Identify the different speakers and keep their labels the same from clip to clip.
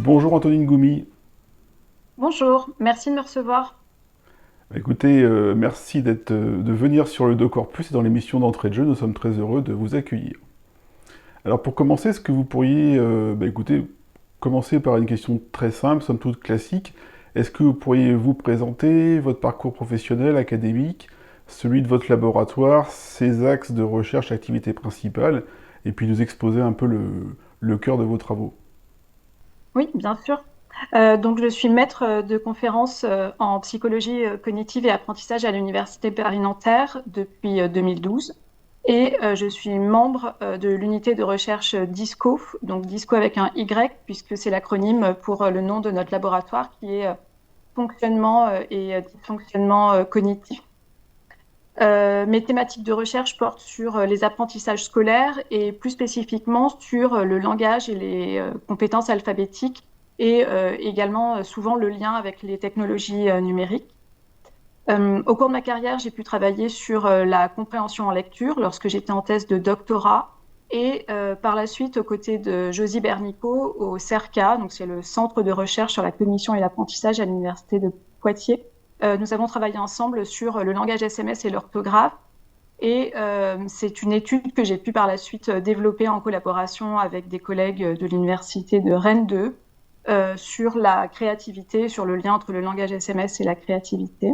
Speaker 1: Bonjour Antonine Goumi.
Speaker 2: Bonjour, merci de me recevoir.
Speaker 1: Écoutez, merci de venir sur le Do Corpus et dans l'émission d'entrée de jeu. Nous sommes très heureux de vous accueillir. Alors pour commencer, est-ce que vous pourriez, écoutez, commencer par une question très simple, somme toute classique. Est-ce que vous pourriez vous présenter votre parcours professionnel, académique, celui de votre laboratoire, ses axes de recherche, activité principale, et puis nous exposer un peu le cœur de vos travaux?
Speaker 2: Oui, bien sûr. Donc, je suis maître de conférences en psychologie cognitive et apprentissage à l'Université Paris-Nanterre depuis 2012. Et je suis membre de l'unité de recherche DISCO, donc DISCO avec un Y, puisque c'est l'acronyme pour le nom de notre laboratoire qui est fonctionnement et dysfonctionnement cognitif. Mes thématiques de recherche portent sur les apprentissages scolaires et plus spécifiquement sur le langage et les compétences alphabétiques et également souvent le lien avec les technologies numériques. Au cours de ma carrière, j'ai pu travailler sur la compréhension en lecture lorsque j'étais en thèse de doctorat et par la suite aux côtés de Josie Bernico au CERCA, donc c'est le Centre de recherche sur la cognition et l'apprentissage à l'Université de Poitiers. Nous avons travaillé ensemble sur le langage SMS et l'orthographe et c'est une étude que j'ai pu par la suite développer en collaboration avec des collègues de l'Université de Rennes 2 sur la créativité, sur le lien entre le langage SMS et la créativité.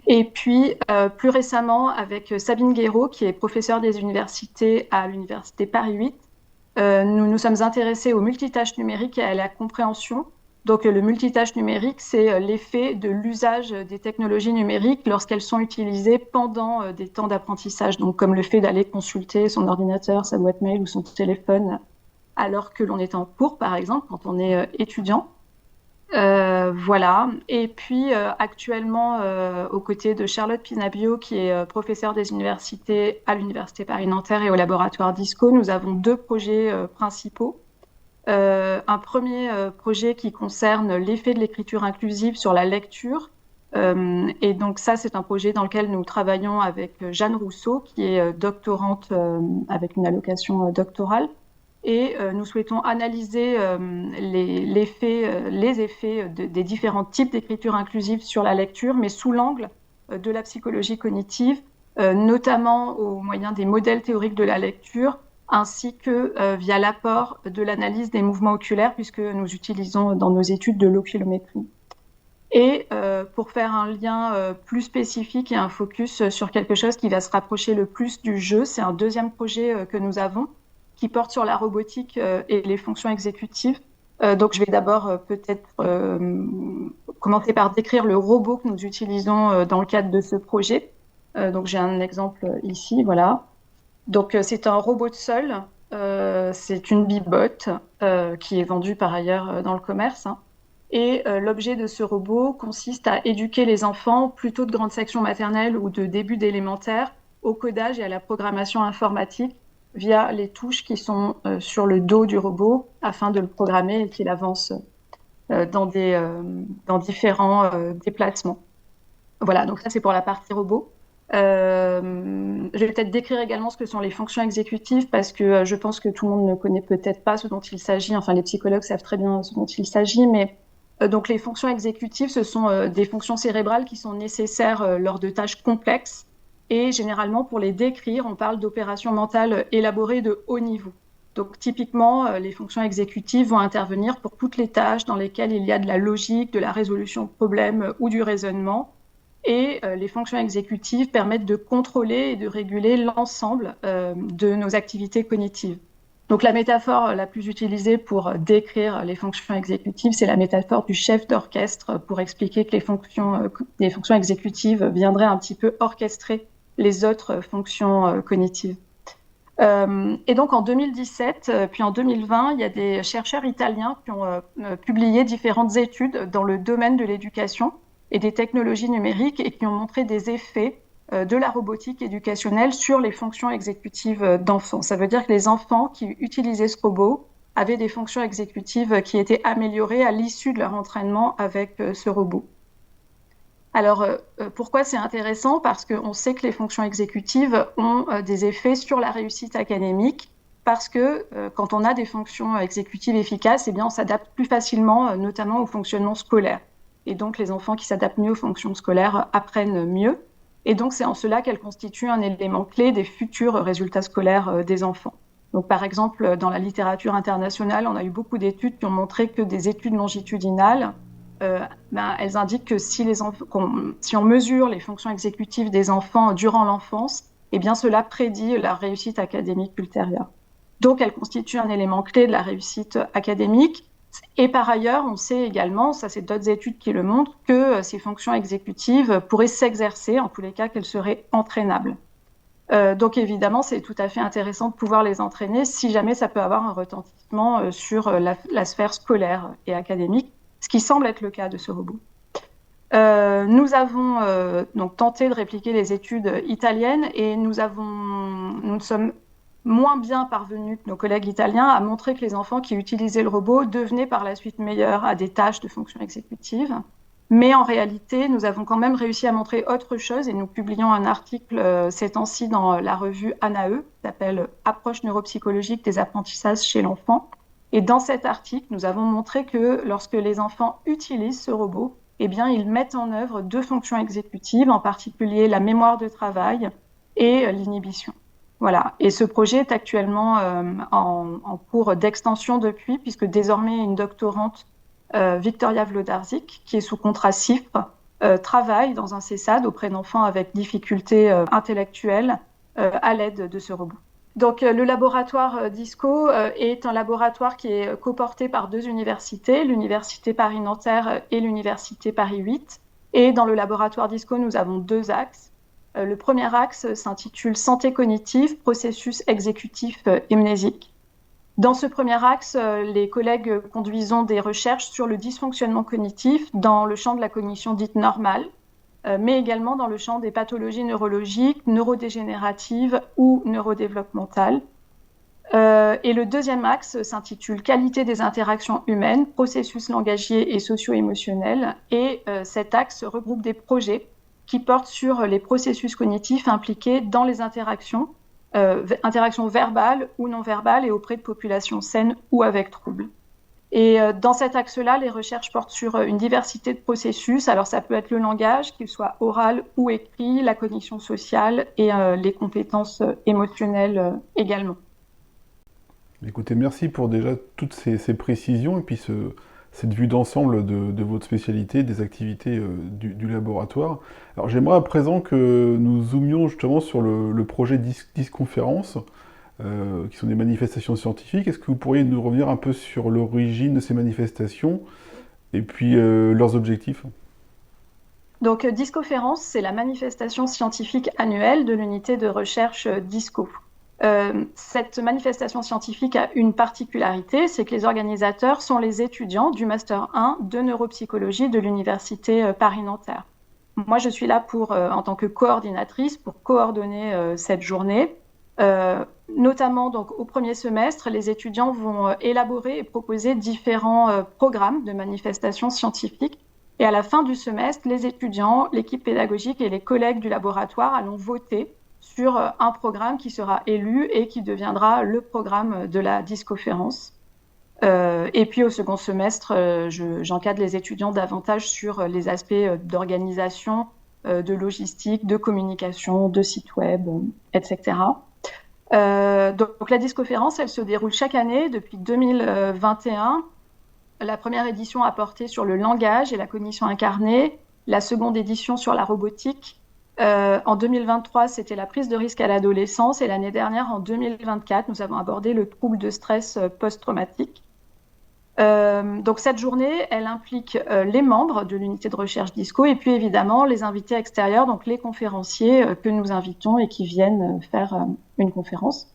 Speaker 2: Et puis, plus récemment, avec Sabine Guéraud, qui est professeure des universités à l'Université Paris 8, nous nous sommes intéressés au multitâche numérique et à la compréhension. Donc, le multitâche numérique, c'est l'effet de l'usage des technologies numériques lorsqu'elles sont utilisées pendant des temps d'apprentissage. Donc, comme le fait d'aller consulter son ordinateur, sa boîte mail ou son téléphone alors que l'on est en cours, par exemple, quand on est étudiant. Voilà. Et puis actuellement, aux côtés de Charlotte Pinabio, qui est professeure des universités à l'Université Paris-Nanterre et au laboratoire DISCO, nous avons deux projets principaux. Un premier projet qui concerne l'effet de l'écriture inclusive sur la lecture. Et donc ça, c'est un projet dans lequel nous travaillons avec Jeanne Rousseau, qui est doctorante avec une allocation doctorale. Et nous souhaitons analyser les effets des différents types d'écriture inclusive sur la lecture, mais sous l'angle de la psychologie cognitive, notamment au moyen des modèles théoriques de la lecture, ainsi que via l'apport de l'analyse des mouvements oculaires, puisque nous utilisons dans nos études de l'oculométrie. Et pour faire un lien plus spécifique et un focus sur quelque chose qui va se rapprocher le plus du jeu, c'est un deuxième projet que nous avons qui porte sur la robotique et les fonctions exécutives. Donc je vais d'abord peut-être commencer par décrire le robot que nous utilisons dans le cadre de ce projet. Donc j'ai un exemple ici, voilà. Donc c'est un robot de sol, c'est une bibotte qui est vendue par ailleurs dans le commerce, hein. Et l'objet de ce robot consiste à éduquer les enfants, plutôt de grande section maternelle ou de début d'élémentaire, au codage et à la programmation informatique via les touches qui sont sur le dos du robot afin de le programmer et qu'il avance dans différents déplacements. Voilà, donc ça c'est pour la partie robot. Je vais peut-être décrire également ce que sont les fonctions exécutives parce que je pense que tout le monde ne connaît peut-être pas ce dont il s'agit. Enfin, les psychologues savent très bien ce dont il s'agit, mais donc les fonctions exécutives, ce sont des fonctions cérébrales qui sont nécessaires lors de tâches complexes. Et généralement, pour les décrire, on parle d'opérations mentales élaborées de haut niveau. Donc typiquement, les fonctions exécutives vont intervenir pour toutes les tâches dans lesquelles il y a de la logique, de la résolution de problèmes ou du raisonnement. Et les fonctions exécutives permettent de contrôler et de réguler l'ensemble de nos activités cognitives. Donc la métaphore la plus utilisée pour décrire les fonctions exécutives, c'est la métaphore du chef d'orchestre pour expliquer que les fonctions exécutives viendraient un petit peu orchestrer les autres fonctions cognitives. Et donc en 2017, puis en 2020, il y a des chercheurs italiens qui ont publié différentes études dans le domaine de l'éducation et des technologies numériques et qui ont montré des effets de la robotique éducationnelle sur les fonctions exécutives d'enfants. Ça veut dire que les enfants qui utilisaient ce robot avaient des fonctions exécutives qui étaient améliorées à l'issue de leur entraînement avec ce robot. Alors, pourquoi c'est intéressant? Parce qu'on sait que les fonctions exécutives ont des effets sur la réussite académique parce que quand on a des fonctions exécutives efficaces, eh bien, on s'adapte plus facilement, notamment au fonctionnement scolaire. Et donc, les enfants qui s'adaptent mieux aux fonctions scolaires apprennent mieux. Et donc, c'est en cela qu'elle constitue un élément clé des futurs résultats scolaires des enfants. Donc, par exemple, dans la littérature internationale, on a eu beaucoup d'études qui ont montré que des études longitudinales, elles indiquent que si on mesure les fonctions exécutives des enfants durant l'enfance, eh bien, cela prédit la réussite académique ultérieure. Donc, elle constitue un élément clé de la réussite académique. Et par ailleurs, on sait également, ça c'est d'autres études qui le montrent, que ces fonctions exécutives pourraient s'exercer, en tous les cas qu'elles seraient entraînables. Donc évidemment, c'est tout à fait intéressant de pouvoir les entraîner si jamais ça peut avoir un retentissement sur la sphère scolaire et académique, ce qui semble être le cas de ce robot. Nous avons donc tenté de répliquer les études italiennes et nous sommes moins bien parvenus que nos collègues italiens à montrer que les enfants qui utilisaient le robot devenaient par la suite meilleurs à des tâches de fonction exécutive. Mais en réalité, nous avons quand même réussi à montrer autre chose et nous publions un article ces temps-ci dans la revue ANAE, qui s'appelle Approche neuropsychologique des apprentissages chez l'enfant. Et dans cet article, nous avons montré que lorsque les enfants utilisent ce robot, eh bien, ils mettent en œuvre 2 fonctions exécutives, en particulier la mémoire de travail et l'inhibition. Voilà. Et ce projet est actuellement en cours d'extension depuis, puisque désormais une doctorante, Victoria Vlodarczyk, qui est sous contrat CIFRE, travaille dans un CESAD auprès d'enfants avec difficultés intellectuelles à l'aide de ce robot. Donc, le laboratoire DISCO est un laboratoire qui est coporté par 2 universités, l'Université Paris-Nanterre et l'Université Paris 8. Et dans le laboratoire DISCO, nous avons 2 axes. Le premier axe s'intitule Santé cognitive, processus exécutif mnésique. Dans ce premier axe, les collègues conduisons des recherches sur le dysfonctionnement cognitif dans le champ de la cognition dite normale, mais également dans le champ des pathologies neurologiques, neurodégénératives ou neurodéveloppementales. Et le deuxième axe s'intitule Qualité des interactions humaines, processus langagiers et socio-émotionnels. Et cet axe regroupe des projets qui portent sur les processus cognitifs impliqués dans les interactions verbales ou non verbales et auprès de populations saines ou avec troubles. Et dans cet axe-là, les recherches portent sur une diversité de processus. Alors ça peut être le langage, qu'il soit oral ou écrit, la cognition sociale et les compétences émotionnelles également.
Speaker 1: Écoutez, merci pour déjà toutes ces précisions et puis cette vue d'ensemble de votre spécialité, des activités du laboratoire. Alors j'aimerais à présent que nous zoomions justement sur le projet Disconférence, qui sont des manifestations scientifiques. Est-ce que vous pourriez nous revenir un peu sur l'origine de ces manifestations et puis leurs objectifs?
Speaker 2: Donc Disconférence, c'est la manifestation scientifique annuelle de l'unité de recherche DISCO. Cette manifestation scientifique a une particularité, c'est que les organisateurs sont les étudiants du Master 1 de neuropsychologie de l'Université Paris-Nanterre. Moi, je suis là en tant que coordinatrice pour coordonner cette journée. Notamment donc, au premier semestre, les étudiants vont élaborer et proposer différents programmes de manifestations scientifiques. Et à la fin du semestre, les étudiants, l'équipe pédagogique et les collègues du laboratoire allons voter sur un programme qui sera élu et qui deviendra le programme de la Disconférence. Et puis au second semestre, j'encadre les étudiants davantage sur les aspects d'organisation, de logistique, de communication, de site web, etc. Donc la Disconférence, elle se déroule chaque année depuis 2021. La première édition a porté sur le langage et la cognition incarnée, la seconde édition sur la robotique. En 2023, c'était la prise de risque à l'adolescence et l'année dernière, en 2024, nous avons abordé le trouble de stress post-traumatique. Donc cette journée, elle implique les membres de l'unité de recherche DISCO et puis évidemment les invités extérieurs, donc les conférenciers que nous invitons et qui viennent faire une conférence.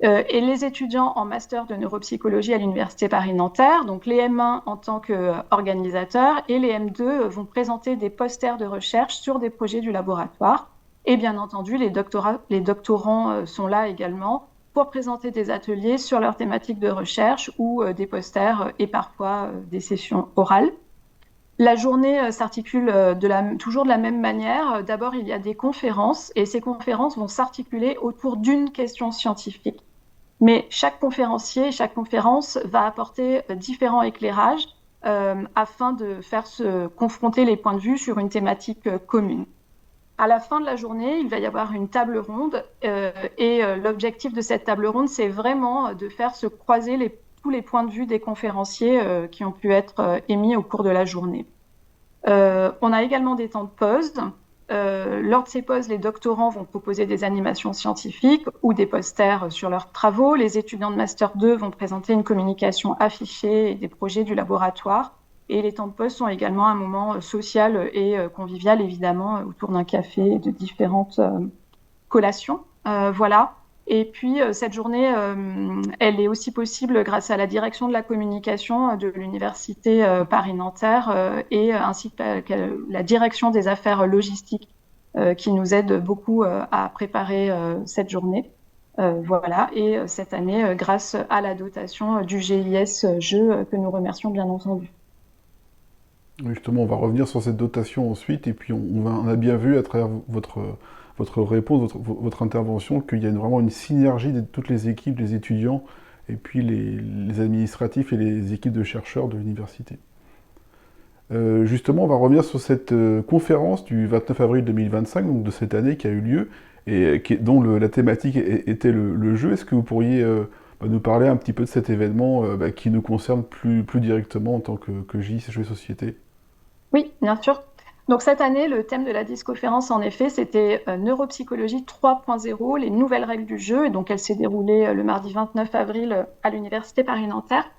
Speaker 2: Et les étudiants en master de neuropsychologie à l'Université Paris-Nanterre, donc les M1 en tant qu'organisateurs et les M2 vont présenter des posters de recherche sur des projets du laboratoire. Et bien entendu, les doctorants sont là également pour présenter des ateliers sur leurs thématiques de recherche ou des posters et parfois des sessions orales. La journée s'articule toujours de la même manière. D'abord, il y a des conférences et ces conférences vont s'articuler autour d'une question scientifique. Mais chaque conférencier, chaque conférence va apporter différents éclairages afin de faire se confronter les points de vue sur une thématique commune. À la fin de la journée, il va y avoir une table ronde et l'objectif de cette table ronde, c'est vraiment de faire se croiser tous les points de vue des conférenciers qui ont pu être émis au cours de la journée. On a également des temps de pause. Lors de ces pauses, les doctorants vont proposer des animations scientifiques ou des posters sur leurs travaux. Les étudiants de Master 2 vont présenter une communication affichée et des projets du laboratoire. Et les temps de pause sont également un moment social et convivial, évidemment, autour d'un café et de différentes collations. Voilà. Et puis, cette journée, elle est aussi possible grâce à la direction de la communication de l'Université Paris-Nanterre et ainsi que la direction des affaires logistiques qui nous aide beaucoup à préparer cette journée. Voilà. Et cette année, grâce à la dotation du GIS Jeux, que nous remercions bien entendu.
Speaker 1: Justement, on va revenir sur cette dotation ensuite, et puis on a bien vu à travers votre réponse, votre intervention, qu'il y a vraiment une synergie de toutes les équipes, les étudiants, et puis les administratifs et les équipes de chercheurs de l'université. Justement, on va revenir sur cette conférence du 29 avril 2025, donc de cette année qui a eu lieu, et dont la thématique était le jeu. Est-ce que vous pourriez nous parler un petit peu de cet événement qui nous concerne plus directement en tant que JIS Jeux et Société?
Speaker 2: Oui, bien sûr. Donc cette année, le thème de la discoconférence, en effet, c'était Neuropsychologie 3.0, les nouvelles règles du jeu. Et donc elle s'est déroulée le mardi 29 avril à l'Université Paris-Nanterre.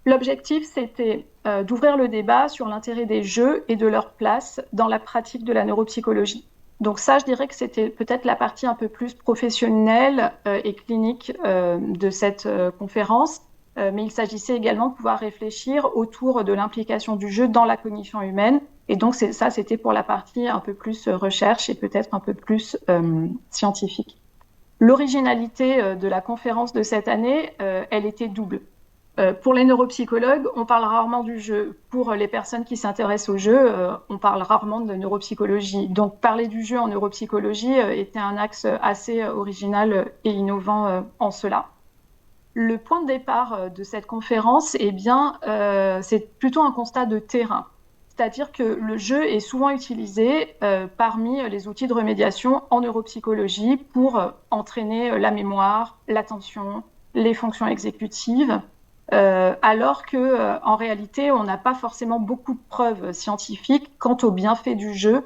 Speaker 2: L'objectif, c'était d'ouvrir le débat sur l'intérêt des jeux et de leur place dans la pratique de la neuropsychologie. Donc ça, je dirais que c'était peut-être la partie un peu plus professionnelle et clinique de cette conférence. Mais il s'agissait également de pouvoir réfléchir autour de l'implication du jeu dans la cognition humaine. Et donc ça, c'était pour la partie un peu plus recherche et peut-être un peu plus scientifique. L'originalité de la conférence de cette année, elle était double. Pour les neuropsychologues, on parle rarement du jeu. Pour les personnes qui s'intéressent au jeu, on parle rarement de neuropsychologie. Donc parler du jeu en neuropsychologie était un axe assez original et innovant en cela. Le point de départ de cette conférence, eh bien, c'est plutôt un constat de terrain. C'est-à-dire que le jeu est souvent utilisé parmi les outils de remédiation en neuropsychologie pour entraîner la mémoire, l'attention, les fonctions exécutives, alors que en réalité, on n'a pas forcément beaucoup de preuves scientifiques quant aux bienfaits du jeu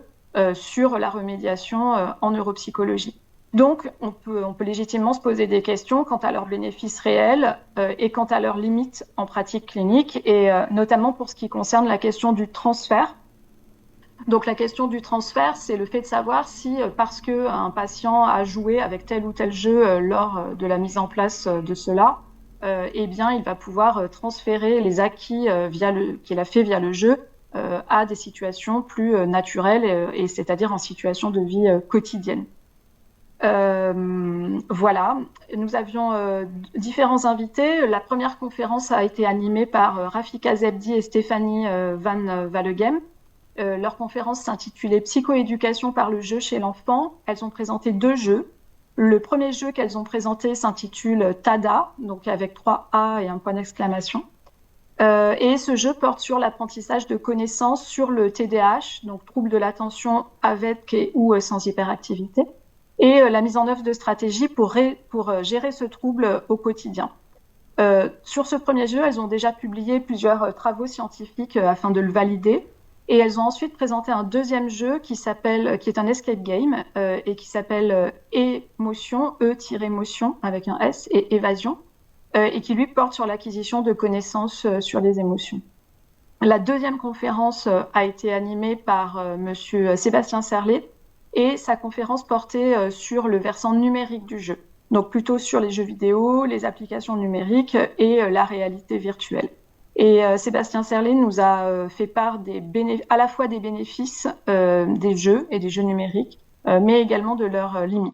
Speaker 2: sur la remédiation en neuropsychologie. Donc, on peut légitimement se poser des questions quant à leurs bénéfices réels et quant à leurs limites en pratique clinique, et notamment pour ce qui concerne la question du transfert. Donc, la question du transfert, c'est le fait de savoir si, parce qu'un patient a joué avec tel ou tel jeu lors de la mise en place de cela, eh bien, il va pouvoir transférer les acquis qu'il a fait via le jeu à des situations plus naturelles, et c'est-à-dire en situation de vie quotidienne. Voilà, nous avions différents invités. La première conférence a été animée par Rafika Zebdi et Stéphanie Van Wallegem. Leur conférence s'intitulait Psychoéducation par le jeu chez l'enfant. Elles ont présenté 2 jeux. Le premier jeu qu'elles ont présenté s'intitule TADA, donc avec 3 A et un point d'exclamation. Et ce jeu porte sur l'apprentissage de connaissances sur le TDAH, donc trouble de l'attention avec et ou sans hyperactivité, et la mise en œuvre de stratégies pour gérer ce trouble au quotidien. Sur ce premier jeu, elles ont déjà publié plusieurs travaux scientifiques afin de le valider. Et elles ont ensuite présenté un deuxième jeu qui est un escape game et qui s'appelle Émotion, E-motion avec un S, et Évasion, et qui lui porte sur l'acquisition de connaissances sur les émotions. La deuxième conférence a été animée par monsieur Sébastien Serlet, et sa conférence portait sur le versant numérique du jeu, donc plutôt sur les jeux vidéo, les applications numériques et la réalité virtuelle. Et Sébastien Serlet nous a fait part à la fois des bénéfices des jeux et des jeux numériques, mais également de leurs limites.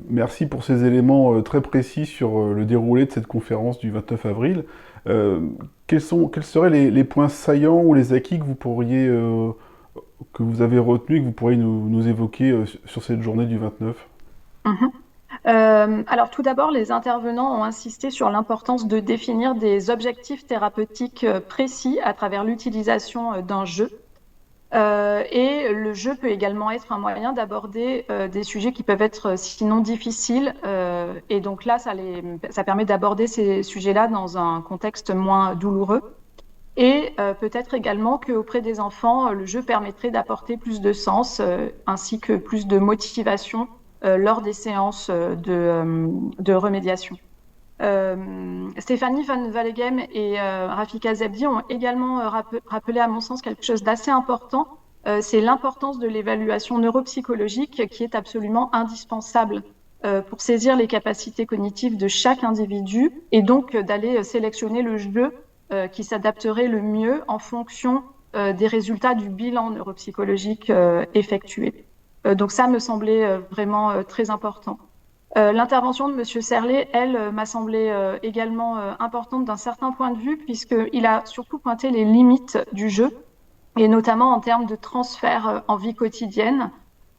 Speaker 1: Merci pour ces éléments très précis sur le déroulé de cette conférence du 29 avril. Quels seraient les points saillants ou les acquis que que vous avez retenus et que vous pourriez nous évoquer sur cette journée du 29?
Speaker 2: Mhm. Alors tout d'abord, les intervenants ont insisté sur l'importance de définir des objectifs thérapeutiques précis à travers l'utilisation d'un jeu. Et le jeu peut également être un moyen d'aborder des sujets qui peuvent être sinon difficiles. Et donc là, ça permet d'aborder ces sujets-là dans un contexte moins douloureux. Et peut-être également qu'auprès des enfants, le jeu permettrait d'apporter plus de sens ainsi que plus de motivation lors des séances de remédiation. Stéphanie Van Wallegem et Rafika Zebdi ont également rappelé à mon sens quelque chose d'assez important, c'est l'importance de l'évaluation neuropsychologique qui est absolument indispensable pour saisir les capacités cognitives de chaque individu et donc d'aller sélectionner le jeu qui s'adapterait le mieux en fonction des résultats du bilan neuropsychologique effectué. Donc ça me semblait vraiment très important. L'intervention de M. Serlet, elle, m'a semblé également importante d'un certain point de vue, puisqu'il a surtout pointé les limites du jeu, et notamment en termes de transfert en vie quotidienne,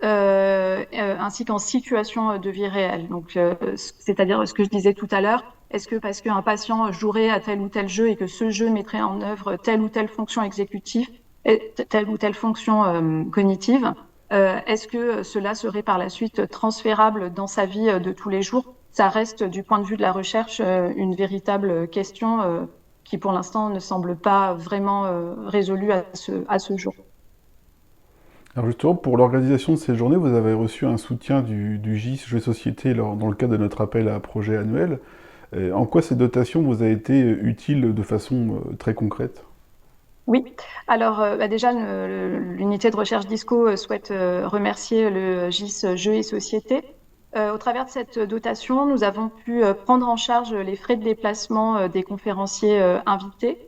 Speaker 2: ainsi qu'en situation de vie réelle. Donc, c'est-à-dire ce que je disais tout à l'heure, est-ce que parce qu'un patient jouerait à tel ou tel jeu et que ce jeu mettrait en œuvre telle ou telle fonction exécutive, et telle ou telle fonction cognitive, est-ce que cela serait par la suite transférable dans sa vie de tous les jours? Ça reste, du point de vue de la recherche, une véritable question qui, pour l'instant, ne semble pas vraiment résolue à ce jour.
Speaker 1: Alors justement, pour l'organisation de ces journées, vous avez reçu un soutien du GIS Jeux et Société dans le cadre de notre appel à projet annuel. En quoi cette dotation vous a été utile de façon très concrète?
Speaker 2: Oui, alors déjà, l'unité de recherche DISCO souhaite remercier le GIS Jeux et Société. Au travers de cette dotation, nous avons pu prendre en charge les frais de déplacement des conférenciers invités.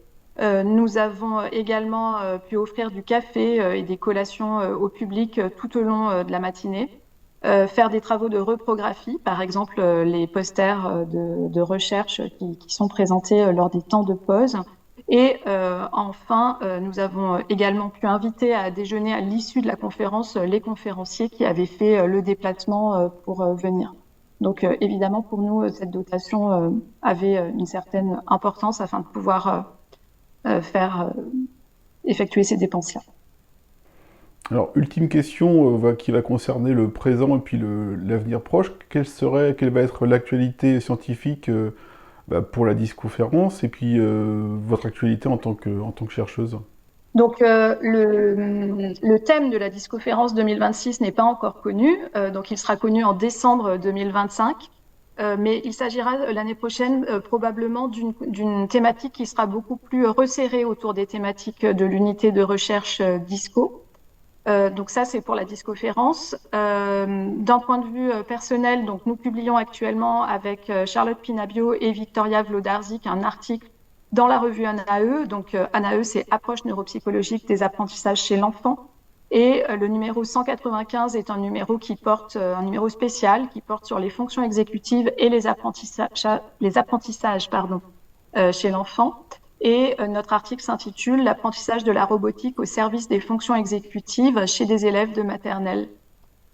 Speaker 2: Nous avons également pu offrir du café et des collations au public tout au long de la matinée. Faire des travaux de reprographie, par exemple les posters de recherche qui sont présentés lors des temps de pause. Et enfin, nous avons également pu inviter à déjeuner à l'issue de la conférence les conférenciers qui avaient fait le déplacement pour venir. Donc évidemment, pour nous, cette dotation avait une certaine importance afin de pouvoir effectuer ces dépenses-là.
Speaker 1: Alors, ultime question qui va concerner le présent et puis l'avenir proche. Quelle va être l'actualité scientifique pour la disconférence et puis votre actualité en tant que chercheuse?
Speaker 2: Donc, le thème de la disconférence 2026 n'est pas encore connu, donc il sera connu en décembre 2025, mais il s'agira l'année prochaine probablement d'une thématique qui sera beaucoup plus resserrée autour des thématiques de l'unité de recherche DISCO. Donc ça, c'est pour la disconférence. D'un point de vue personnel, donc nous publions actuellement avec Charlotte Pinabio et Victoria Vlodarczyk un article dans la revue ANAE. Donc ANAE, c'est Approche neuropsychologique des apprentissages chez l'enfant. Et le numéro 195 est un numéro un numéro spécial qui porte sur les fonctions exécutives et les apprentissages chez l'enfant. Et notre article s'intitule « L'apprentissage de la robotique au service des fonctions exécutives chez des élèves de maternelle ».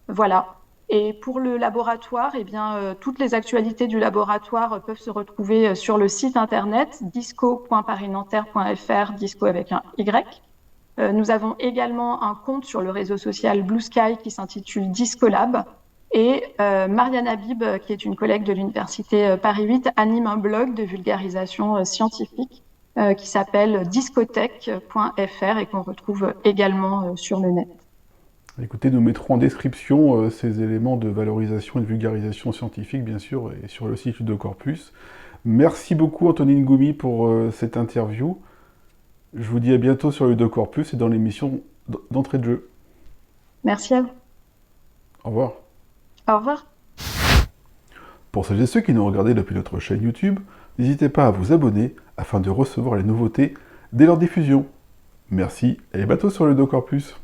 Speaker 2: Voilà. Et pour le laboratoire, eh bien, toutes les actualités du laboratoire peuvent se retrouver sur le site internet disco.parisnanterre.fr, disco avec un Y. Nous avons également un compte sur le réseau social Blue Sky qui s'intitule Discolab. Et Marianne Habib, qui est une collègue de l'université Paris 8, anime un blog de vulgarisation scientifique qui s'appelle discothèque.fr et qu'on retrouve également sur le net.
Speaker 1: Écoutez, nous mettrons en description ces éléments de valorisation et de vulgarisation scientifique, bien sûr, et sur le site Ludocorpus. Merci beaucoup, Antonine Goumi, pour cette interview. Je vous dis à bientôt sur Ludocorpus et dans l'émission d'entrée de jeu.
Speaker 2: Merci à vous.
Speaker 1: Au revoir.
Speaker 2: Au revoir.
Speaker 1: Pour celles et ceux qui nous regardent depuis notre chaîne YouTube, n'hésitez pas à vous abonner afin de recevoir les nouveautés dès leur diffusion. Merci et à bientôt sur Ludocorpus.